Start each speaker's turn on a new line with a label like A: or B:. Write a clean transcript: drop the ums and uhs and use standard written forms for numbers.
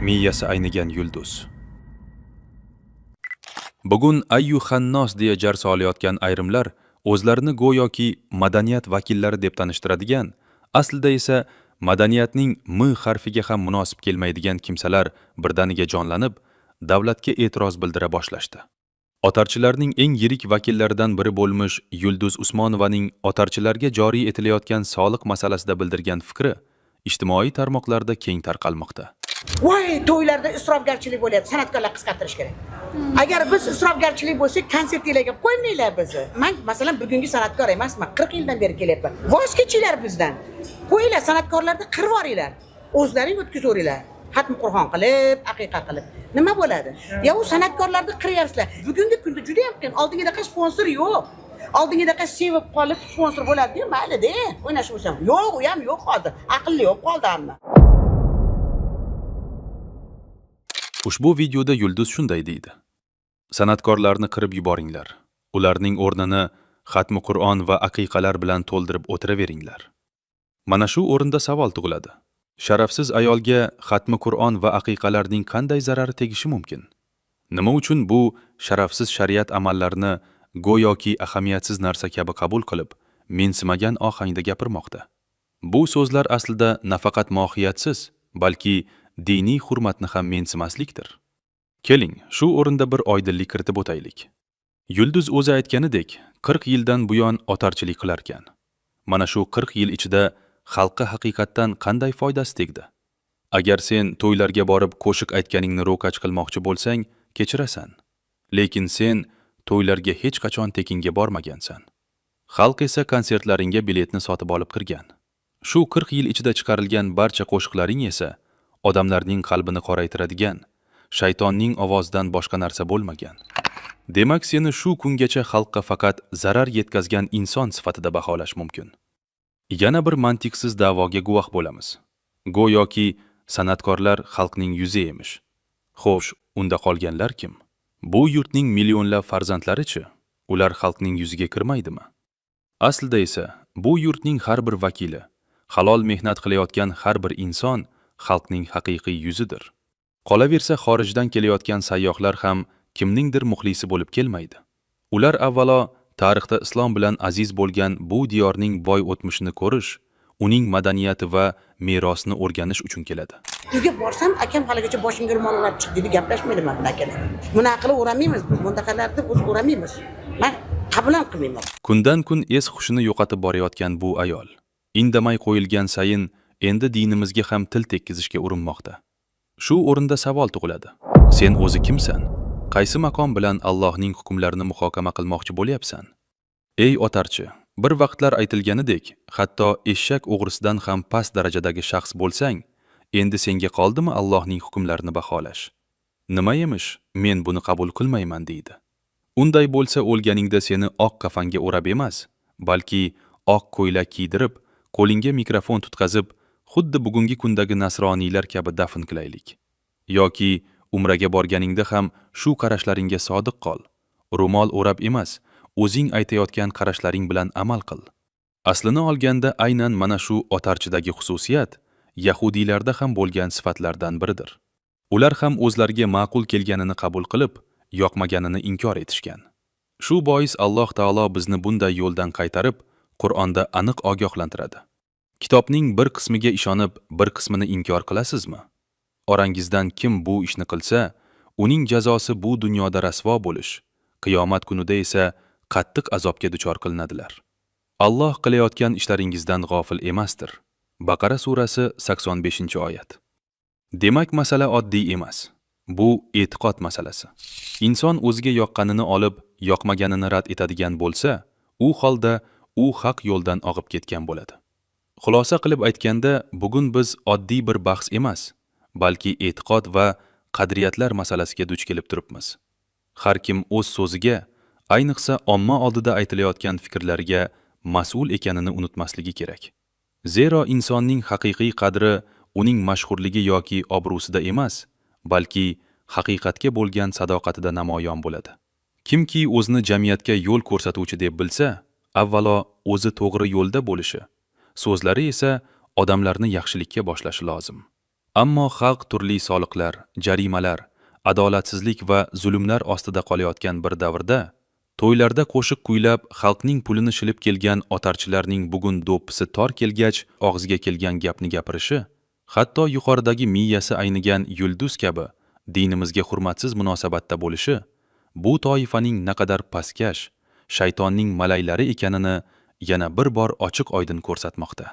A: Miyasi aynigan yulduz. Bugun ayyuhannos deya jar solayotgan ayrimlar o'zlarini go'yoki madaniyat vakillari deb tanishtiradigan, aslida esa madaniyatning M harfiga ham munosib kelmaydigan kimsalar birdaniga jonlanib, davlatga e'tiroz bildira boshlashdi. Otarchilarning eng yirik vakillaridan biri bo'lmish Yulduz Usmonovaning otarchilarga joriy etilayotgan soliq masalasida bildirgan fikri ijtimoiy tarmoqlarda keng tarqalmoqda.
B: Voy, to'ylarda isrofgarchilik bo'lyapti, san'atkorlar qisqartirish kerak. Agar biz isrofgarchilik bo'lsa, konsertlarga qo'ymanglar bizni. Men masalan bugungi san'atkor emasman, 40 yildan beri kelyapman. Voz kechinglar bizdan. Qo'yinglar san'atkorlarni qirib yuboringlar. O'zlaring o'tkazaveringlar. Xatm Qur'on qilib, aqiqa qilib. Nima bo'ladi? Ya u san'atkorlarni qiryapsizlar. Bugungi kunda juda ham qiyin. Oldingidaqa sponsor yo'q. Oldingidaqa sevib qolib sponsor bo'ladi-ku, mayli-da. O'ynash bo'lsa, yo'q, u ham yo'q hozir. Aqlli yo'q qoldi hamma.
A: Ushbu videoda Yulduz shunday deydi: san'atkorlarni qirib yuboringlar. Ularning o'rnini xatmi Qur'on va aqiqalar bilan to'ldirib o'tiraveringlar. Mana shu o'rinda savol tug'iladi. Sharafsiz ayolga xatmi Qur'on va aqiqalarning qanday zarari tegishi mumkin? Nima uchun bu sharafsiz shariat amallarini go'yoki ahamiyatsiz narsa kabi qabul qilib, mensimagan ohangda gapirmoqda? Bu so'zlar aslida nafaqat mohiyatsiz, balki diniy hurmatni ham mensimaslikdir. Keling, shu o'rinda bir oydinlik kiritib o'taylik. Yulduz o'zi aytganidek, 40 yildan buyon otarchilik qilarkan. Mana shu 40 yil ichida xalqqa haqiqatdan qanday foydasi tegdi? Agar sen to'ylarga borib qo'shiq aytganingni ro'kach qilmoqchi bo'lsang, kechirasan. Lekin sen to'ylarga hech qachon tekinga bormagansan. Xalq esa konsertlaringga biletni sotib olib kirgan. Shu 40 yil ichida chiqarilgan barcha qo'shiqlaring esa odamlarning qalbini qoraytiradigan, shaytonning ovozidan boshqa narsa bo'lmagan. Demak, seni shu kungacha xalqqa faqat zarar yetkazgan inson sifatida baholash mumkin. Yana bir mantiqsiz da'voga guvoh bo'lamiz. Go'yoki san'atkorlar xalqning yuzi emish. Xo'sh, unda qolganlar kim? Bu yurtning millionlab farzandlari-chi? Ular xalqning yuziga kirmaydimi? Aslida esa bu yurtning har bir vakili, halol mehnat qilayotgan har bir inson xalqning haqiqiy yuzidir. Qolaversa, xorijdan kelayotgan sayyohlar ham kimningdir muxlisi bo'lib kelmaydi. Ular avvalo tarixda islom bilan aziz bo'lgan bu diyorning boy o'tmishini ko'rish, uning madaniyati va merosini o'rganish uchun keladi.
B: Uyga borsam, akam haligacha boshimga ro'mol olib chiqdi deb gaplashmaydi men bilan akalar. Buni qilib o'ramaymiz, biz mintaqalarda o'z o'ramaymiz. Men qabul ham qilmayman.
A: Kundan kun es hushini yo'qotib borayotgan bu ayol, indamay qo'yilgan sayin endi dinimizga ham til tekkizishga urinmoqda. Shu o'rinda savol tug'iladi. Sen o'zi kimsan? Qaysi maqom bilan Allohning hukmlarini muhokama qilmoqchi bo'lyapsan? Ey otarchi, bir vaqtlar aytilganidek, hatto eshak o'g'risidan ham past darajadagi shaxs bo'lsang, endi senga qoldimi Allohning hukmlarini baholash? Nima emish, men buni qabul qilmayman deydi. Unday bo'lsa, o'lganingda seni oq kafanga o'rab emas, balki oq ko'ylak kiydirib, qo'lingga mikrofon tutqazib, xuddi bugungi kundagi nasroniylar kabi dafn qilaylik. Yoki umraga borganingda ham shu qarashlaringga sodiq qol. Ro'mol o'rab emas, o'zing aytayotgan qarashlaring bilan amal qil. Aslini olganda aynan mana shu otarchidagi xususiyat yahudiylarda ham bo'lgan sifatlardan biridir. Ular ham o'zlariga ma'qul kelganini qabul qilib, yoqmaganini inkor etishgan. Shu bois Alloh taolo bizni bunday yo'ldan qaytarib, Qur'onda aniq ogohlantiradi. Kitobning bir qismiga ishonib, bir qismini inkor qilasizmi? Orangizdan kim bu ishni qilsa, uning jazosi bu dunyoda rasvo bo'lish, qiyomat kunida esa qattiq azobga duchor qilinadilar. Alloh qilayotgan ishlaringizdan g'ofil emasdir. Baqara surasi 85-oyat. Demak, masala oddiy emas. Bu e'tiqod masalasi. Inson o'ziga yoqqanini olib, yoqmaganini rad etadigan bo'lsa, u holda u haq yo'ldan og'ib ketgan bo'ladi. Xulosa qilib aytganda, bugun biz oddiy bir bahs emas, balki e'tiqod va qadriyatlar masalasiga duch kelib turibmiz. Har kim o'z so'ziga, ayniqsa omma oldida aytilayotgan fikrlariga mas'ul ekanini unutmasligi kerak. Zero insonning haqiqiy qadri uning mashhurligi yoki obro'sida emas, balki haqiqatga bo'lgan sadoqatida namoyon bo'ladi. Kimki o'zini jamiyatga yo'l ko'rsatuvchi deb bilsa, avvalo o'zi to'g'ri yo'lda bo'lishi, so'zlari esa odamlarni yaxshilikka boshlashi lozim. Ammo xalq turli soliqlar, jarimalar, adolatsizlik va zulmlar ostida qolayotgan bir davrda to'ylarda qo'shiq kuylab xalqning pulini shilib kelgan otarchilarning bugun do'ppisi tor kelgach og'ziga kelgan gapni gapirishi, hatto yuqoridagi miyasi aynigan yulduz kabi dinimizga hurmatsiz munosabatda bo'lishi bu toifaning naqadar pastkash, shaytonning malaylari ekanini yana bir bor ochiq oydin ko'rsatmoqda.